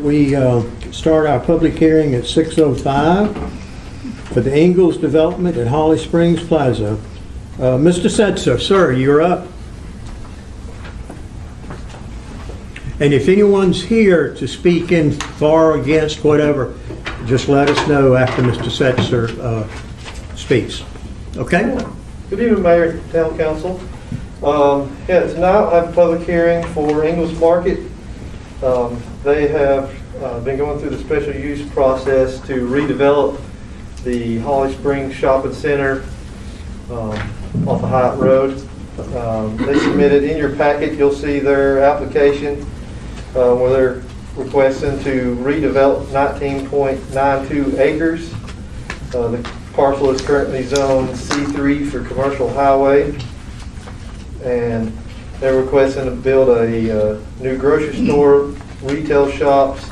We start our public hearing at 6:05 for the Ingles development at Holly Springs Plaza. Mr. Setzer, sir, you're up. And if anyone's here to speak in for or against whatever, just let us know after Mr. Setzer speaks. Okay? Good evening, Mayor, Town Council. Tonight I have a public hearing for Ingles Market. They have been going through the special use process to redevelop the Holly Springs Shopping Center off of Hyatt Road. They submitted in your packet, you'll see their application where they're requesting to redevelop 19.92 acres. The parcel is currently zoned C3 for commercial highway, and they're requesting to build a new grocery store, retail shops,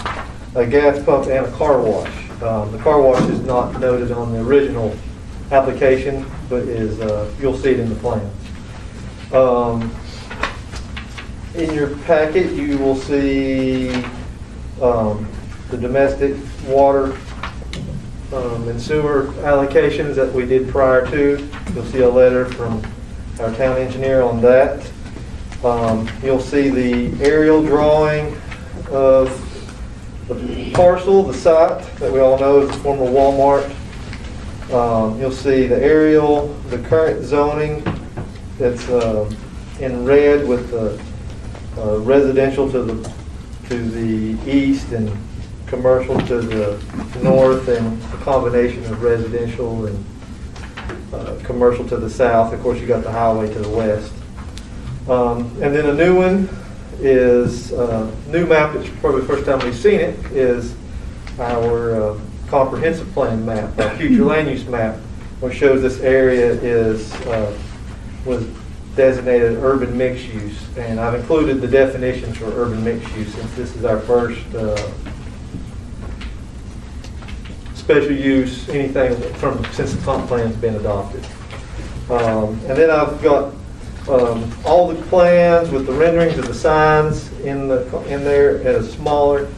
a gas pump, and a car wash. The car wash is not noted on the original application, but is you'll see it in the plans. In your packet, you will see the domestic water and sewer allocations that we did prior to. You'll see a letter from our town engineer on that. You'll see the aerial drawing of the parcel, the site that we all know is the former Walmart. You'll see the aerial, the current zoning that's in red with the residential to the east and commercial to the north, and a combination of residential and commercial to the south. Of course, you got the highway to the west. And then a new one is new map. It's probably the first time we've seen it. Is our comprehensive plan map, our future land use map, which shows this area was designated urban mixed use. And I've included the definitions for urban mixed use since this is our first special use anything since the comp plan's been adopted. And then I've got all the plans with the renderings of the signs in there as smaller.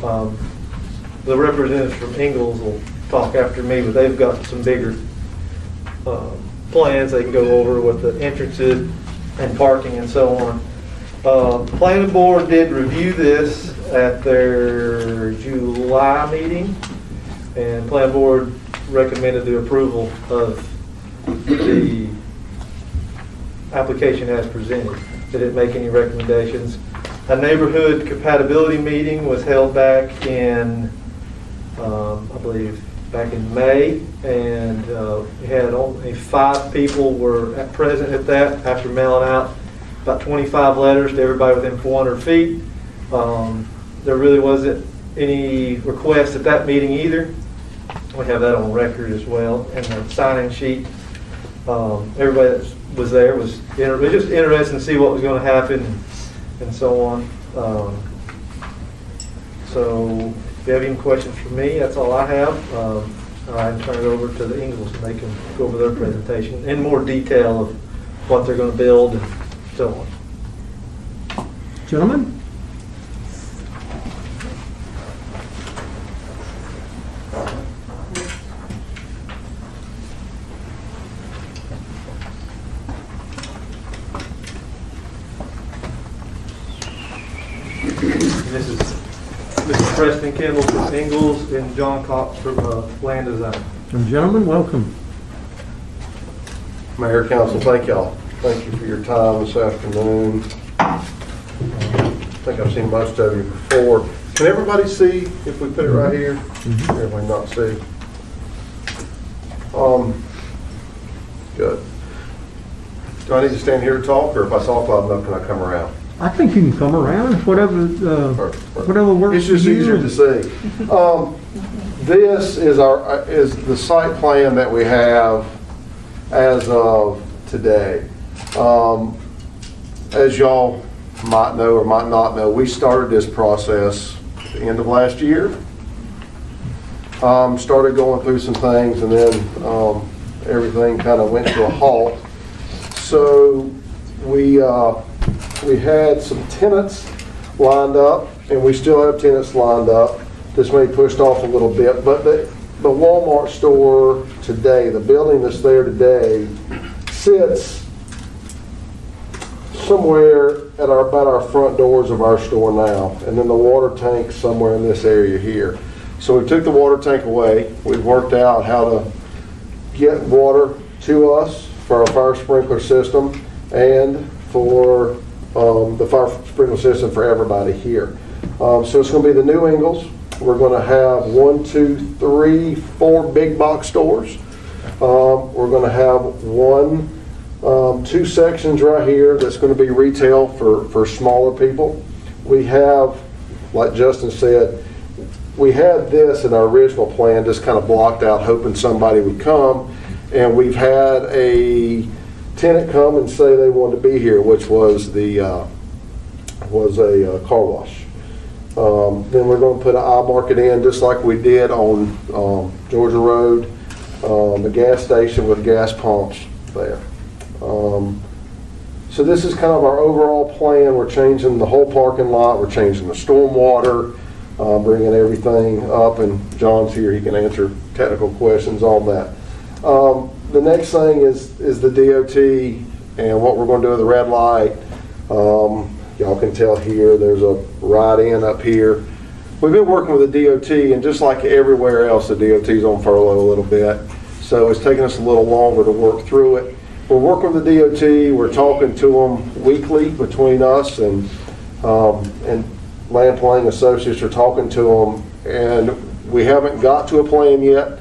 The representatives from Ingles will talk after me, but they've got some bigger plans they can go over with the entrances and parking and so on. Planning board did review this at their July meeting, and planning board recommended the approval of the application as presented. They didn't make any recommendations. A neighborhood compatibility meeting was held back in, I believe, back in May, and we had only 5 people were present at that after mailing out about 25 letters to everybody within 400 feet. There really wasn't any requests at that meeting either. We have that on record as well, and the sign-in sheet. Everybody that was there was just interested to see what was going to happen and so on. So if you have any questions for me, that's all I have. I can turn it over to the Ingles and they can go over their presentation in more detail of what they're going to build and so on. Gentlemen? This is Preston Kendall from Ingles and John Cox from Land Design. And gentlemen, welcome. Mayor, Council, thank y'all. Thank you for your time this afternoon. I think I've seen most of you before. Can everybody see if we put it right here? Everybody not see? Good. Do I need to stand here to talk, or if I talk loud enough, can I come around? I think you can come around, whatever works. It's just for you. easier to see. This is the site plan that we have as of today. As y'all might know or might not know, we started this process at the end of last year. Started going through some things, and then everything kind of went to a halt. So we had some tenants lined up, and we still have tenants lined up. This may pushed off a little bit, but the Walmart store today, the building that's there today, sits somewhere at about our front doors of our store now, and then the water tank somewhere in this area here. So we took the water tank away. We've worked out how to get water to us for our fire sprinkler system and for the fire sprinkler system for everybody here. So it's going to be the new Ingles. We're going to have 1, 2, 3, 4 big box stores. We're going to have 2 sections right here that's going to be retail for smaller people. We have, like Justin said, we had this in our original plan just kind of blocked out hoping somebody would come, and we've had a tenant come and say they wanted to be here, which was a car wash. Then we're going to put an eye market in just like we did on Georgia Road, a gas station with gas pumps there. So this is kind of our overall plan. We're changing the whole parking lot. We're changing the stormwater, bringing everything up, and John's here. He can answer technical questions on that. The next thing is the DOT and what we're going to do with the red light. Y'all can tell here, there's a ride-in up here. We've been working with the DOT, and just like everywhere else, the DOT's on furlough a little bit. So it's taking us a little longer to work through it. We're working with the DOT. We're talking to them weekly between us, and Land Planning Associates are talking to them, and we haven't got to a plan yet,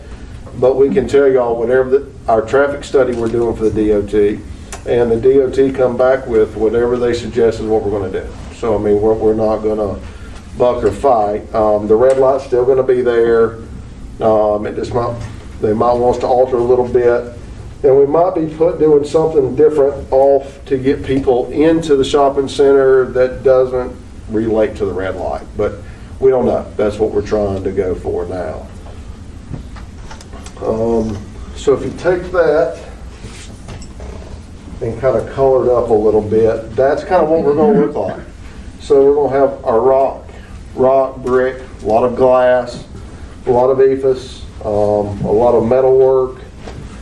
but we can tell y'all whatever our traffic study we're doing for the DOT, and the DOT come back with whatever they suggest is what we're going to do. So, I mean, we're not going to buck or fight. The red light's still going to be there. They might want us to alter a little bit. And we might be doing something different off to get people into the shopping center that doesn't relate to the red light. But we don't know. That's what we're trying to go for now. So if you take that and kind of color it up a little bit, that's kind of what we're going to look like. So we're going to have our rock, brick, a lot of glass, a lot of ephes, a lot of metal work.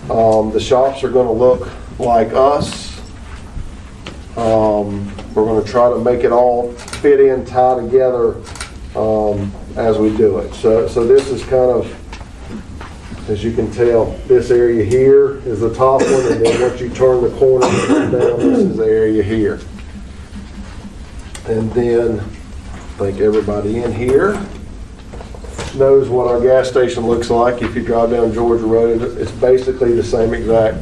The shops are going to look like us. We're going to try to make it all fit in, tie together as we do it. So this is kind of, as you can tell, this area here is the top one, and then once you turn the corner and come down, this is the area here. And then I think everybody in here knows what our gas station looks like. If you drive down Georgia Road, it's basically the same exact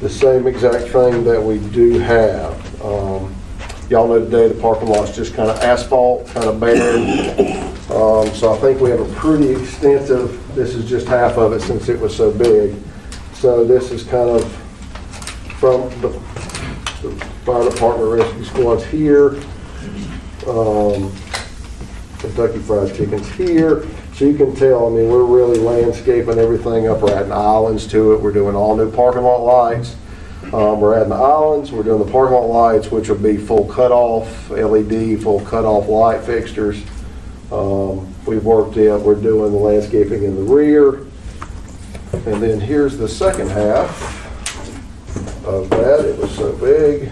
thing that we do have. Y'all know today the parking lot's just kind of asphalt, kind of barren. So I think we have a pretty extensive, this is just half of it since it was so big. So this is kind of from the fire department rescue squads here. Kentucky Fried Chicken's here. So you can tell, I mean, we're really landscaping everything up. We're adding islands to it. We're doing all new parking lot lights. We're adding the islands. We're doing the parking lot lights, which will be full cutoff LED, full cutoff light fixtures. We've worked it. We're doing the landscaping in the rear. And then here's the second half of that. It was so big.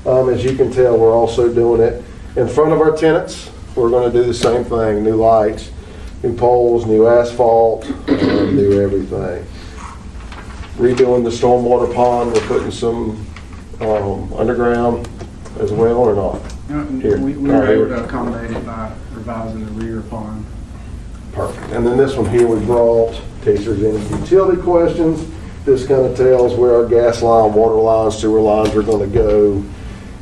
As you can tell, we're also doing it in front of our tenants. We're going to do the same thing, new lights, new poles, new asphalt, new everything. Redoing the stormwater pond, we're putting some underground as well, or not? Here. We were able to accommodate it by revising the rear pond. Perfect. And then this one here we brought, in case there's any utility questions, this kind of tells where our gas line, water lines, sewer lines are going to go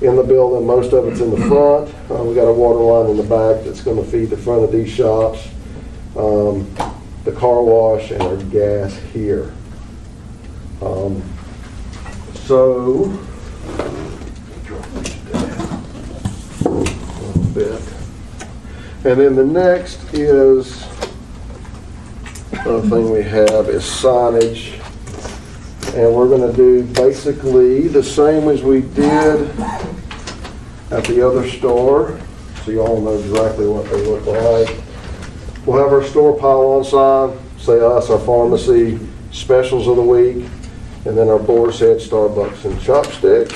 in the building. Most of it's in the front. We got a water line in the back that's going to feed the front of these shops, the car wash, and our gas here. So, a little bit. And then the next is, another thing we have is signage. And we're going to do basically the same as we did at the other store. so you all know exactly what they look like. We'll have our store pylon sign, say us, our pharmacy, specials of the week, and then our board said Starbucks and Chopsticks.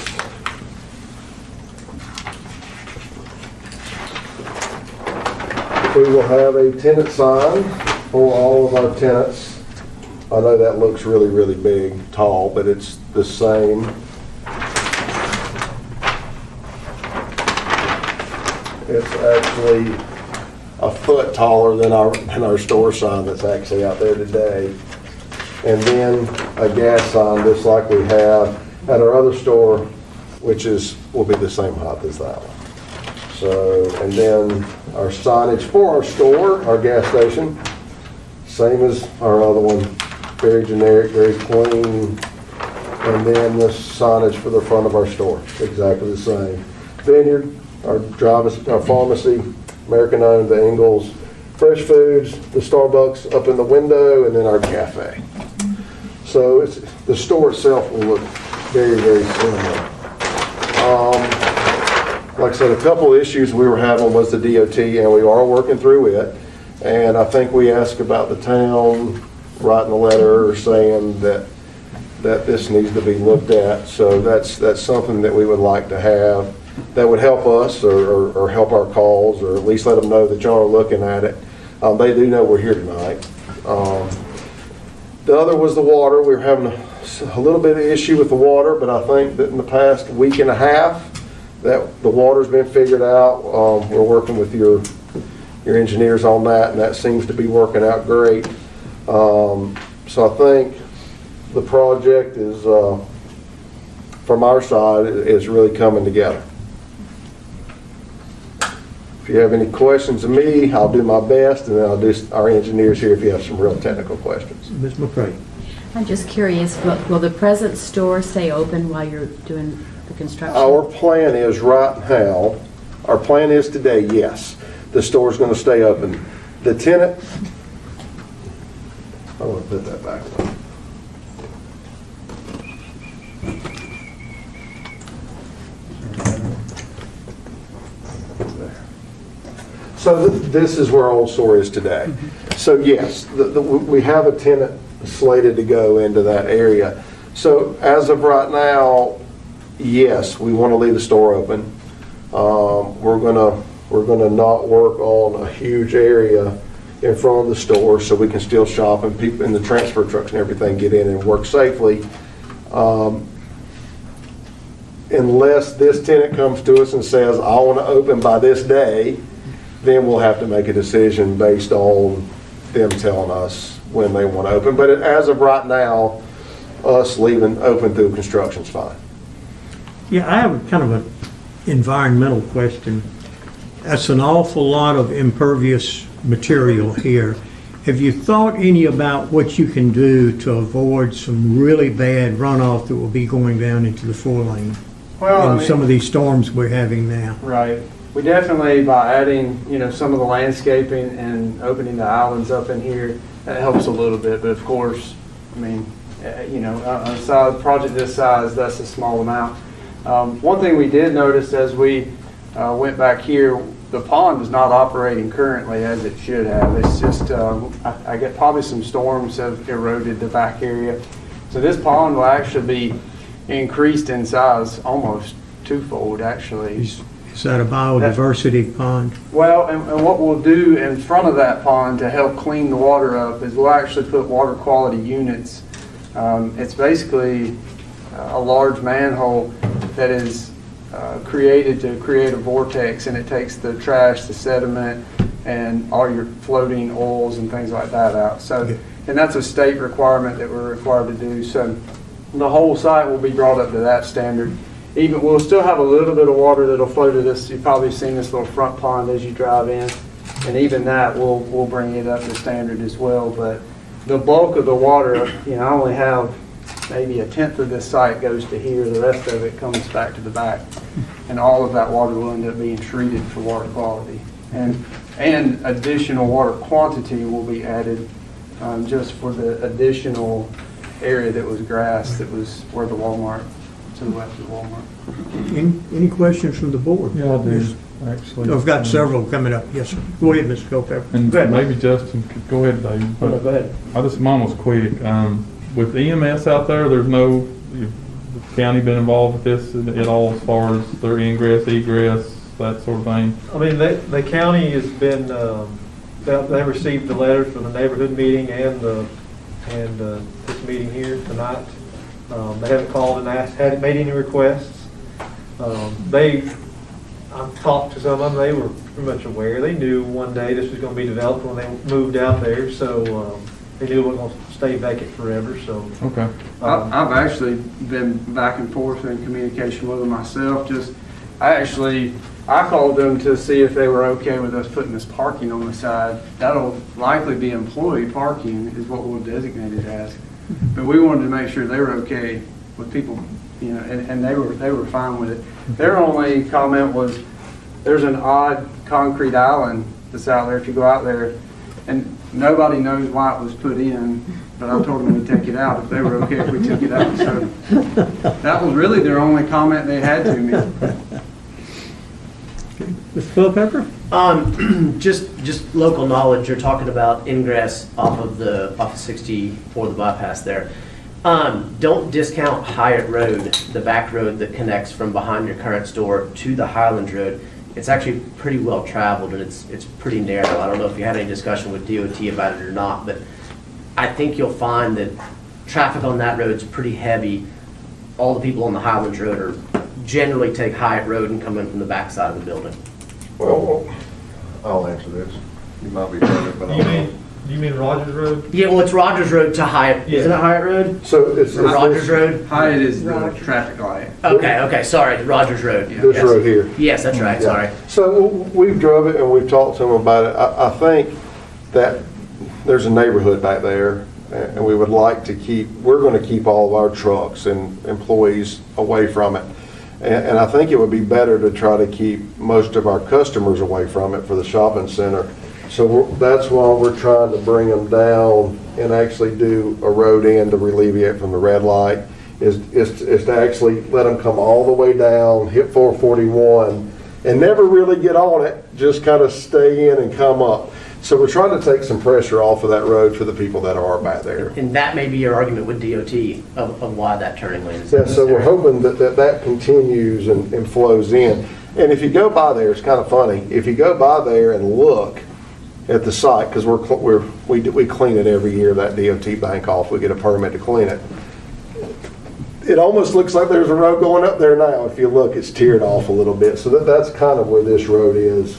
We will have a tenant sign for all of our tenants. I know that looks really, really big, tall, but it's the same. It's actually a foot taller than our store sign that's actually out there today. And then a gas sign just like we have at our other store, which will be the same height as that one. So, and then our signage for our store, our gas station, same as our other one, very generic, very clean. And then the signage for the front of our store, exactly the same. Vineyard, our pharmacy, American owned, the Ingles, fresh foods, the Starbucks up in the window, and then our cafe. So the store itself will look very, very similar. Like I said, a couple of issues we were having was the DOT, and we are working through it. And I think we asked about the town writing a letter saying that this needs to be looked at. So that's something that we would like to have that would help us or help our calls, or at least let them know that y'all are looking at it. They do know we're here tonight. The other was the water. We were having a little bit of issue with the water, but I think that in the past week and a half that the water's been figured out. We're working with your engineers on that, and that seems to be working out great. So I think the project is, from our side, is really coming together. If you have any questions of me, I'll do my best, and then I'll do our engineers here if you have some real technical questions. Ms. McCray. I'm just curious, will the present store stay open while you're doing the construction? Our plan is right now, our plan is today, yes, the store's going to stay open. The tenant, I want to put that back. So this is where Old Store is today. So yes, we have a tenant slated to go into that area. So as of right now, yes, we want to leave the store open. We're gonna not work on a huge area in front of the store, so we can still shop and people in the transfer trucks and everything get in and work safely. Unless this tenant comes to us and says, I want to open by this day, then we'll have to make a decision based on them telling us when they want to open. But as of right now, us leaving open through construction's fine. Yeah, I have kind of an environmental question. That's an awful lot of impervious material here. Have you thought any about what you can do to avoid some really bad runoff that will be going down into the 4-lane? Well, some of these storms we're having now. Right. We definitely, by adding, some of the landscaping and opening the islands up in here, that helps a little bit. But of course, on a project this size, that's a small amount. One thing we did notice as we went back here, the pond is not operating currently as it should have. It's just, I get probably some storms have eroded the back area. So this pond will actually be increased in size almost twofold, actually. Is that a biodiversity pond? Well, and what we'll do in front of that pond to help clean the water up is we'll actually put water quality units. It's basically a large manhole that is created to create a vortex, and it takes the trash, the sediment, and all your floating oils and things like that out. So, and that's a state requirement that we're required to do. So the whole site will be brought up to that standard. Even we'll still have a little bit of water that'll flow to this. You've probably seen this little front pond as you drive in, and even that we'll bring it up to standard as well. But the bulk of the water, I only have maybe 1/10 of this site goes to here. The rest of it comes back to the back, and all of that water will end up being treated for water quality, and additional water quantity will be added just for the additional area that was grass that was where the Walmart. To the left of Walmart. Any questions from the board? Yeah, I do. actually. We've got several coming up. Yes, sir. Go ahead, Mr. Culpepper. And Go ahead, Mike. maybe Justin could, go ahead, Dave. No, But go ahead. mine was quick. With EMS out there, there's no, the county been involved with this at all as far as their ingress, egress, that sort of thing? I mean, the county has been, they received the letters from the neighborhood meeting and this meeting here tonight. They haven't called and asked, hadn't made any requests. I've talked to some of them, they were pretty much aware. They knew one day this was going to be developed when they moved out there, so they knew it wasn't going to stay vacant forever, so. Okay. I've actually been back and forth in communication with them myself. I called them to see if they were okay with us putting this parking on the side. That'll likely be employee parking is what we'll designate it as. But we wanted to make sure they were okay with people, you know, and they were fine with it. Their only comment was, there's an odd concrete island that's out there if you go out there, and nobody knows why it was put in, but I told them we'd take it out if they were okay if we took it out. So that was really their only comment they had to me. Mr. Culpepper? Just local knowledge, you're talking about ingress off of 64, the bypass there. Don't discount Hyatt Road, the back road that connects from behind your current store to the Highlands Road. It's actually pretty well traveled, and it's pretty narrow. I don't know if you had any discussion with DOT about it or not, but I think you'll find that traffic on that road is pretty heavy. All the people on the Highlands Road are generally take Hyatt Road and come in from the back side of the building. Well, I'll answer this. You might be right, but You mean Rogers Road? Yeah, well, it's Rogers Road to Hyatt. Yeah. Isn't it Hyatt Road? So it's Or Rogers Road? Hyatt is the traffic light. Okay, sorry, Rogers Road. this Yes. road here. Yes, that's right, Yeah. sorry. So we've drove it and we've talked to them about it. I think that there's a neighborhood back there, and we would like to we're going to keep all of our trucks and employees away from it. And I think it would be better to try to keep most of our customers away from it for the shopping center. So that's why we're trying to bring them down and actually do a road in to alleviate from the red light, is to actually let them come all the way down, hit 441, and never really get on it, just kind of stay in and come up. So we're trying to take some pressure off of that road for the people that are back there. And that may be your argument with DOT of why that turning lane is Yeah, so we're necessary. hoping that continues and flows in. And if you go by there, it's kind of funny. If you go by there and look at the site, because we clean it every year, that DOT bank off, we get a permit to clean it. It almost looks like there's a road going up there now. If you look, it's tiered off a little bit. So that's kind of where this road is,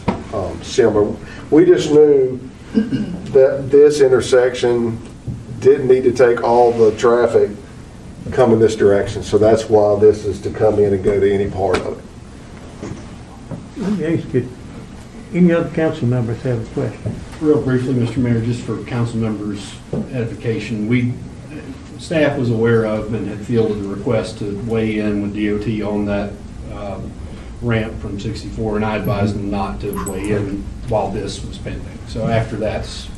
similar. We just knew that this intersection didn't need to take all the traffic coming this direction. So that's why this is to come in and go to any part of it. Yes, good. Any other council members have a question? Real briefly, Mr. Mayor, just for council members' edification, staff was aware of and had fielded a request to weigh in with DOT on that ramp from 64, and I advised them not to weigh in while this was pending. So after this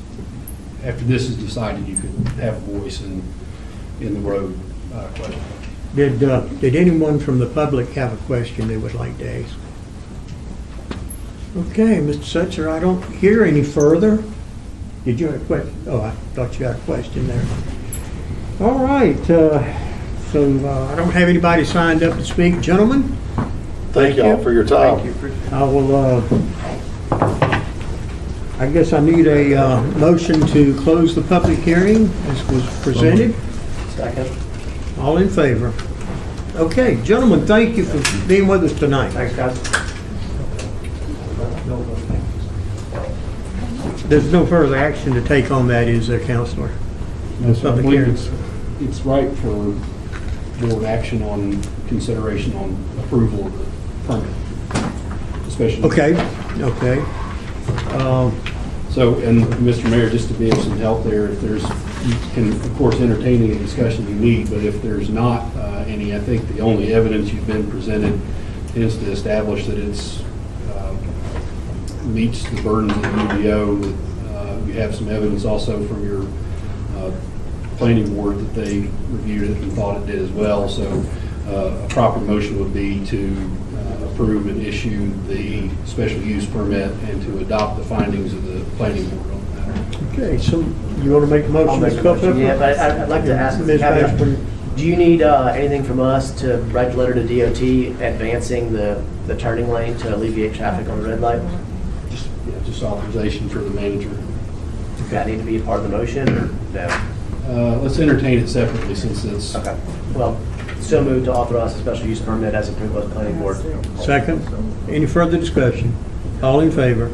is decided, you could have a voice in the road question. Did anyone from the public have a question they would like to ask? Okay, Mr. Sutzer, I don't hear any further. Did you have a question? Oh, I thought you had a question there. All right, so I don't have anybody signed up to speak. Gentlemen? Thank y'all for your time. I will, I guess I need a motion to close the public hearing as was presented. Second. All in favor? Okay, gentlemen, thank you for being with us tonight. Thanks, guys. There's no further action to take on that, is there, Counselor? No, so I Public believe hearing. it's right for board action on consideration on approval of the permit, especially. Okay. So, and Mr. Mayor, just to be of some help there, if there's, you can of course entertain any discussion you need, but if there's not any, I think the only evidence you've been presented is to establish that it's meets the burdens of the UDO. You have some evidence also from your planning board that they reviewed it and thought it did as well. So a proper motion would be to approve and issue the special use permit and to adopt the findings of the planning board on the matter. Okay, so you want to make a motion? I'll make a Mr. motion. Culpepper? Yeah, but I'd like to ask, Ms. Ashburn? do you need anything from us to write a letter to DOT advancing the turning lane to alleviate traffic on the red light? Just authorization for the manager. Does that need to be a part of the motion or no? Let's entertain it separately since it's, Okay, well, so moved to authorize a special use permit as approved by the planning board. Second. Any further discussion? All in favor?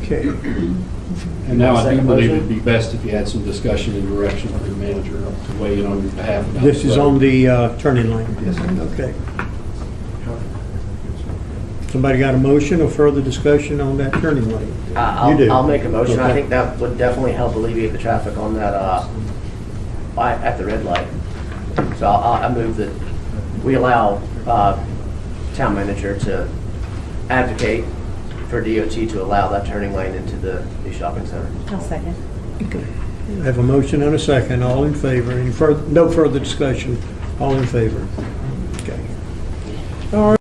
Okay. and now I do Second believe motion? it'd be best if you had some discussion and direction for the manager to weigh in on your behalf. about This the is road. on the turning lane? Yes, sir. Okay. Somebody got a motion or further discussion on that turning lane? You do. I'll make a motion. I Okay. think that would definitely help alleviate the traffic on that, at the red light. So I move that we allow town manager to advocate for DOT to allow that turning lane into the new shopping center. I'll second. I have a motion and a second. All in favor? Any further, no further discussion? All in favor? Okay. All right.